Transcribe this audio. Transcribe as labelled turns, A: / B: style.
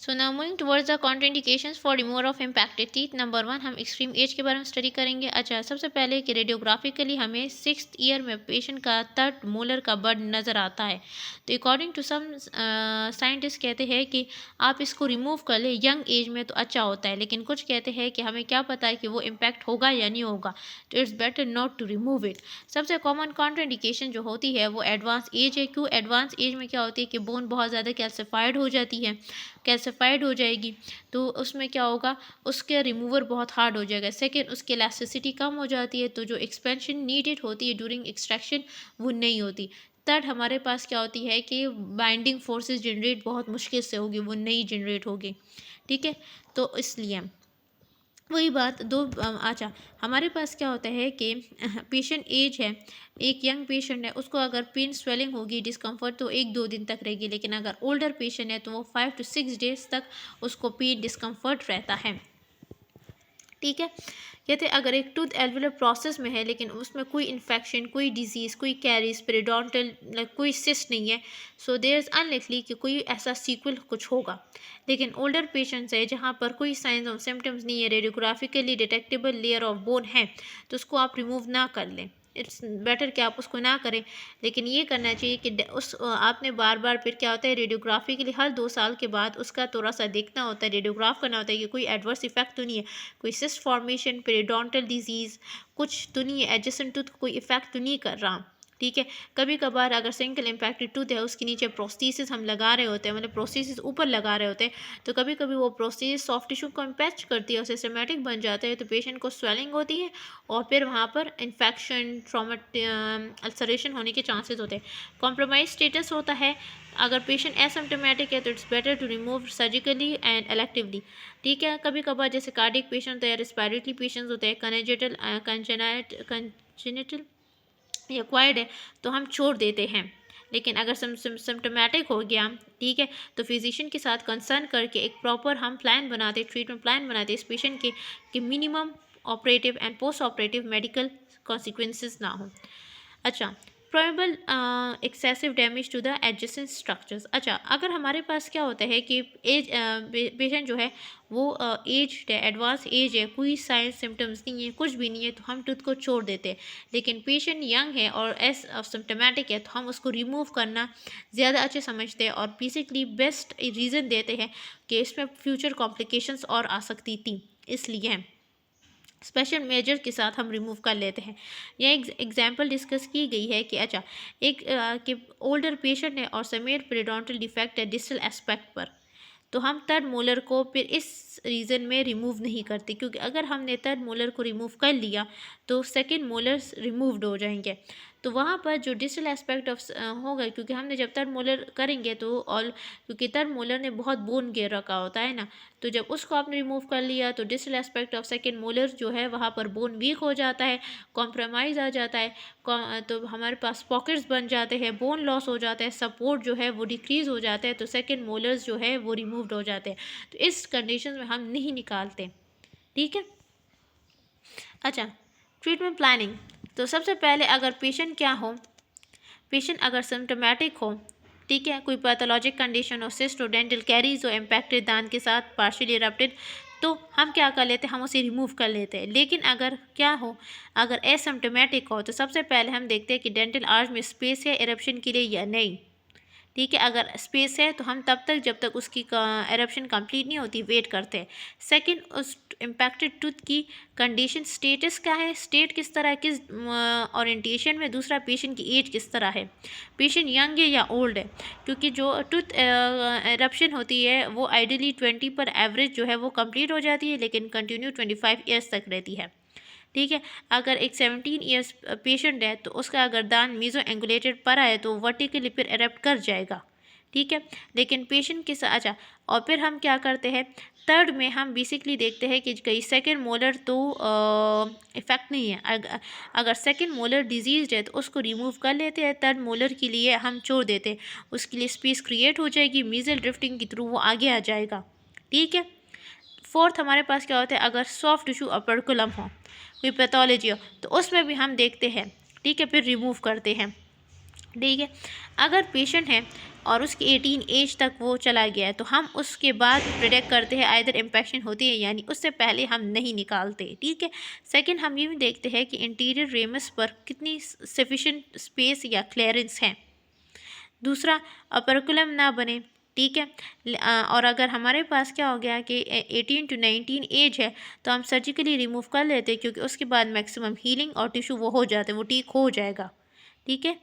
A: So now moving towards the contraindications for removal of impacted teeth. Number 1 हम extreme as के बारे में study करेंगे। अच्छा, सबसे पहले कि रेडियोग्राफिकली हमें 6th ईयर में पेशेंट का 3rd मोलर का बड नज़र आता है। तो अकॉर्डिंग टू सम साइंटिस्ट कहते हैं कि आप इसको रिमूव कर ले यंग एज में तो अच्छा होता है, लेकिन कुछ कहते हैं कि हमें क्या पता है कि वो इम्पैक्ट होगा या नहीं होगा, तो it's better not to remove it. सबसे कॉमन कॉन्ट्राइंडिकेशन जो होती है वो एडवांस एज है। क्यों? एडवांस एज में क्या होती है कि बोन बहुत ज़्यादा कैल्सिफाइड हो जाती है, कैल्सिफाइड हो जाएगी, तो उसमें क्या होगा, उसके रिमूवर बहुत हार्ड हो जाएगा। सेकेंड, उसकी इलास्टिसिटी कम हो जाती है, तो जो एक्सपेंशन नीडेड होती है ड्यूरिंग एक्सट्रैक्शन वो नहीं होती। थर्ड, हमारे पास क्या होती है कि बाइंडिंग फोर्सेस जनरेट बहुत मुश्किल से होगी, वो नहीं जनरेट होगी। ठीक है, तो इसलिए वही बात दो अच्छा, हमारे पास क्या होता है कि पेशेंट एज है, एक यंग पेशेंट है, उसको अगर पेन स्वेलिंग होगी, डिस्कम्फर्ट तो 1-2 दिन तक रहेगी, लेकिन अगर ओल्डर पेशेंट है तो वो 5 to 6 डेज तक उसको पेन डिस्कम्फर्ट रहता है। ठीक है, कहते हैं अगर एक टूथ एल्वुलर प्रोसेस में है लेकिन उसमें कोई इन्फेक्शन, कोई डिजीज़, कोई कैरीज, पेरिडोंटल कोई सिस्ट नहीं है, सो देयर इज़ अनलिकली कि कोई ऐसा सीक्वल कुछ होगा। लेकिन ओल्डर पेशेंट्स है जहाँ पर कोई साइंस और सिम्टम्स नहीं है, रेडियोग्राफिकली डिटेक्टेबल लेयर ऑफ बोन है, तो उसको आप रिमूव ना कर लें। इट्स बेटर कि आप उसको ना करें, लेकिन ये करना चाहिए कि आपने बार बार फिर क्या होता है, रेडियोग्राफी के लिए हर 2 साल के बाद उसका थोड़ा सा देखना होता है, रेडियोग्राफ करना होता है कि कोई एडवर्स इफेक्ट तो नहीं है, कोई सिस्ट फॉर्मेशन, पेरिडोंटल डिजीज़ कुछ तो नहीं है, एडजेसेंट टूथ कोई इफेक्ट तो नहीं कर रहा। ठीक है, कभी कभार अगर सिंगल इम्पैक्टेड टूथ है उसके नीचे प्रोस्थेसिस हम लगा रहे होते हैं, मतलब प्रोस्थेसिस ऊपर लगा रहे होते हैं, तो कभी कभी वो प्रोस्थेसिस सॉफ्ट टिश्यू को इम्पैच करती है और सिस्टमेटिक बन जाता है, तो पेशेंट को स्वेलिंग होती है और फिर वहाँ पर इन्फेक्शन, अल्सरेशन होने के चांसेस होते हैं। कॉम्प्रोमाइज स्टेटस होता है, अगर पेशेंट एसिम्प्टोमेटिक है तो it's better to remove surgically and electively. ठीक है, कभी कभार जैसे कार्डियक पेशेंट होते हैं, रेस्पिरेटरी पेशेंट्स होते हैं, कंजेनिटल एक्वायर्ड है तो हम छोड़ देते हैं। लेकिन अगर सिम्टोमेटिक हो गया, ठीक है, तो फिजिशियन के साथ कंसर्न करके एक प्रॉपर हम प्लान बनाते, ट्रीटमेंट प्लान बनाते इस पेशेंट के कि minimum operative and post operative medical consequences ना हो। अच्छा, probable excessive damage to the adjacent structures. अच्छा, अगर हमारे पास क्या होता है कि एज पेशेंट जो है वो एज है, एडवांस एज है, कोई साइंस सिम्टम्स नहीं है, कुछ भी नहीं है, तो हम टूथ को छोड़ देते हैं। लेकिन पेशेंट यंग है और सिम्टोमेटिक है तो हम उसको रिमूव करना ज़्यादा अच्छे समझते हैं और बेसिकली बेस्ट रीज़न देते हैं कि इसमें फ्यूचर कॉम्प्लिकेशंस और आ सकती थी, इसलिए स्पेशल मेजर के साथ हम रिमूव कर लेते हैं। यह एग्जाम्पल डिस्कस की गई है कि अच्छा, एक कि ओल्डर पेशेंट है और समेट पेरिडोंटल डिफेक्ट है डिस्टल एस्पेक्ट पर, तो हम 3rd मोलर को फिर इस रीज़न में रिमूव नहीं करते, क्योंकि अगर हमने 3rd मोलर को रिमूव कर लिया तो 2nd मोलर्स रिमूव्ड हो जाएंगे, तो वहाँ पर जो डिस्टल एस्पेक्ट ऑफ होगा, क्योंकि हमने जब 3rd मोलर करेंगे तो ऑल, क्योंकि 3rd मोलर ने बहुत बोन घेर रखा होता है ना, तो जब उसको आपने रिमूव कर लिया तो distal aspect of 2nd molar जो है वहाँ पर बोन वीक हो जाता है, कॉम्प्रोमाइज़ आ जाता है, तो हमारे पास पॉकेट्स बन जाते हैं, बोन लॉस हो जाता है, सपोर्ट जो है वो डिक्रीज़ हो जाता है, तो 2nd मोलर्स जो है वो रिमूव्ड हो जाते हैं, तो इस कंडीशन में हम नहीं निकालते। ठीक है, अच्छा, ट्रीटमेंट प्लानिंग। तो सबसे पहले अगर पेशेंट क्या हो, पेशेंट अगर सिम्टोमेटिक हो, ठीक है, कोई पैथोलॉजिक कंडीशन हो, सिस्ट हो, डेंटल कैरीज हो इम्पैक्टेड दांत के साथ पार्शियली इरप्टेड, तो हम क्या कर लेते हैं, हम उसे रिमूव कर लेते हैं। लेकिन अगर क्या हो, अगर एसिम्टोमेटिक हो तो सबसे पहले हम देखते हैं कि डेंटल आर्च में स्पेस है इरप्शन के लिए या नहीं। ठीक है, अगर स्पेस है तो हम तब तक जब तक उसकी एरप्शन कंप्लीट नहीं होती वेट करते हैं। सेकंड, उस इम्पैक्टेड टूथ की कंडीशन स्टेटस क्या है, स्टेट किस तरह है, किस ओरिएंटेशन में, दूसरा पेशेंट की एज किस तरह है, पेशेंट यंग है या ओल्ड है, क्योंकि जो टूथ एरप्शन होती है वो आइडियली 20 पर एवरेज जो है वो कंप्लीट हो जाती है, लेकिन कंटिन्यू 25 ईयर्स तक रहती है। ठीक है, अगर एक 17 ईयर्स पेशेंट है तो उसका अगर दांत मीजो एंगुलेटेड पड़ा है तो वर्टिकली फिर एरप्ट कर जाएगा। ठीक है, लेकिन पेशेंट के साथ अच्छा, और फिर हम क्या करते हैं, 3rd में हम बेसिकली देखते हैं कि कई 2nd मोलर तो इफेक्ट नहीं है, अगर 2nd मोलर डिजीज है तो उसको रिमूव कर लेते हैं, 3rd मोलर के लिए हम छोड़ देते हैं, उसके लिए स्पेस क्रिएट हो जाएगी, मीजल ड्रिफ्टिंग के थ्रू वो आगे आ जाएगा। ठीक है, 4th हमारे पास क्या होता है, अगर सॉफ्ट टिश्यू अपर्कुलम हो, कोई पैथोलॉजी हो, तो उसमें भी हम देखते हैं। ठीक है, फिर रिमूव करते हैं। ठीक है, अगर पेशेंट है और उसकी 18 एज तक वो चला गया है, तो हम उसके बाद प्रिडिक्ट करते हैं आइदर इम्पेक्शन होती है, यानी उससे पहले हम नहीं निकालते, ठीक है। सेकंड, हम ये भी देखते हैं कि इंटीरियर रेमस पर कितनी सफिशिएंट स्पेस या क्लियरेंस है। दूसरा, अपरकुलम ना बने, ठीक है। और अगर हमारे पास क्या हो गया कि 18 to 19 एज है, तो हम सर्जिकली रिमूव कर लेते हैं, क्योंकि उसके बाद मैक्सिमम हीलिंग और टिश्यू वो हो जाते हैं, वो ठीक हो जाएगा, ठीक है।